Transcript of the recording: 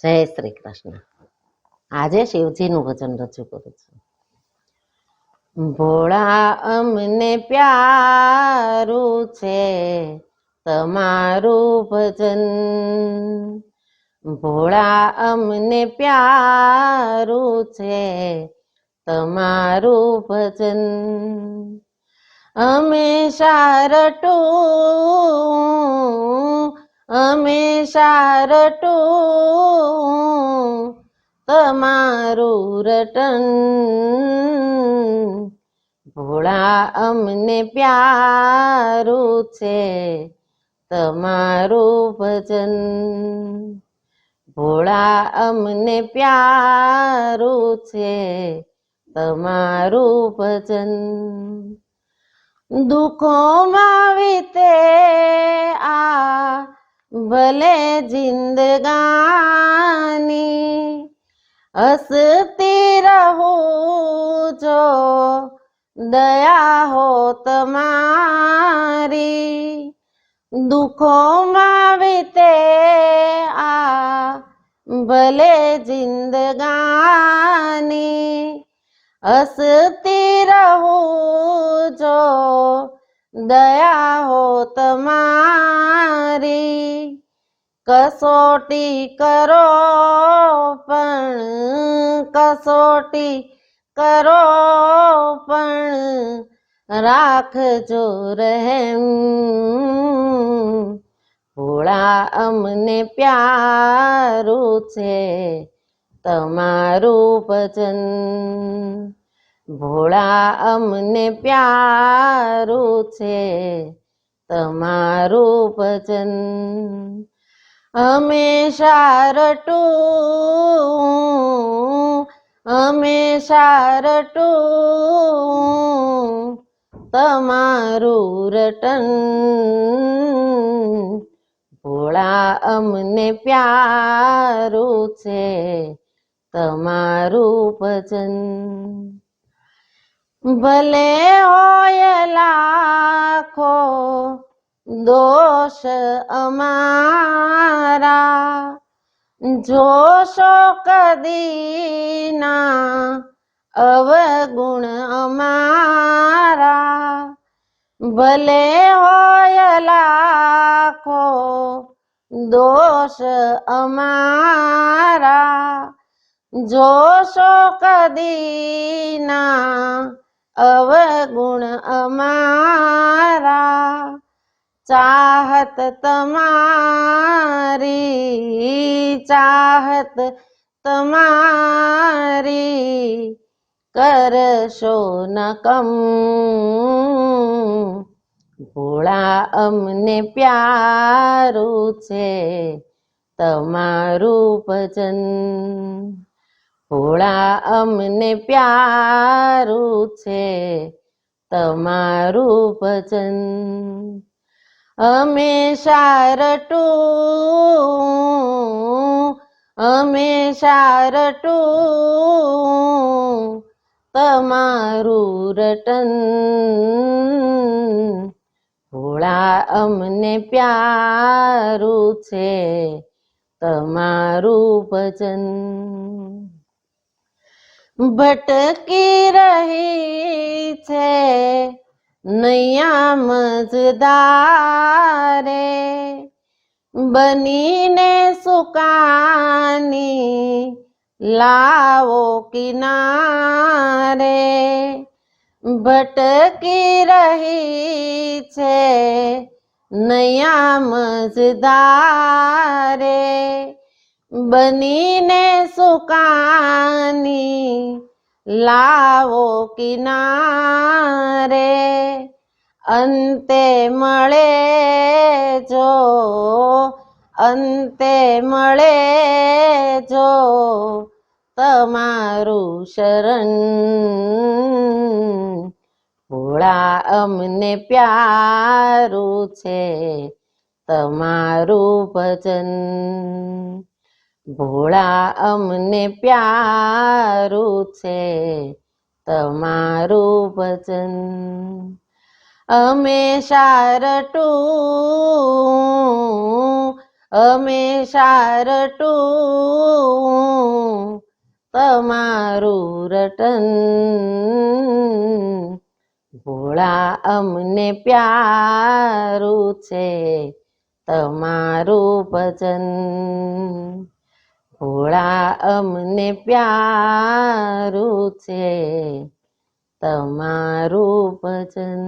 જય શ્રી કૃષ્ણ. આજે શિવજીનું ભજન રજૂ કરું છું. ભોળા અમને પ્યારું છે તમારું ભજન, ભોળા અમને પ્યારું છે તમારું ભજન. હંમેશા રટું તમારું રટન, ભોળા અમને પ્યારું છે તમારું ભજન, ભોળા અમને પ્યારું છે તમારું ભજન. દુઃખોમાં વીતે આ ભલે જિંદગાની, હસતી રહું જો દયા હો તમારી. દુઃખોમાં વીતે આ ભલે જિંદગાની, હસતી રહું જો દયા હો તમારી. કસોટી કરો પણ રાખજો રહેમ, ભોળા અમને પ્યારું છે તમારું ભજન, ભોળા અમને પ્યારું છે તમારું ભજન. હંમેશા રટું તમારું રટન, ભોળા અમને પ્યારું છે તમારું ભજન. ભલે હોય લાખો દોષ અમારા, જોશો કદી ના અવગુણ અમારા. ભલે હોય લાખો દોષ અમારા, જોશો કદી ના અવગુણ અમારા. ચાહત તમારી કરશો ન કમ, ભોળા અમને પ્યારું છે તમારું ભજન, ભોળા અમને પ્યારું છે તમારું ભજન. હંમેશા રટું તમારું રટન, ભોળા અમને પ્યારું છે તમારું ભજન. ભટકી રહી છે નૈયા મજદારે, બનીને સુકાની લાવો કિનારે. ભટકી રહી છે નૈયા મજદારે, બનીને સુકાની લાવો કિનારે. અંતે મળે જો તમારું શરણ, ભોળા અમને પ્યારું છે તમારું ભજન, ભોળા અમને પ્યારું છે તમારું ભજન. હંમેશા રટું અમે સારટું તમારું રટન ભોળા અમને પ્યારું છે તમારું ભજન ભોળા અમને પ્યારું છે તમારું ભજન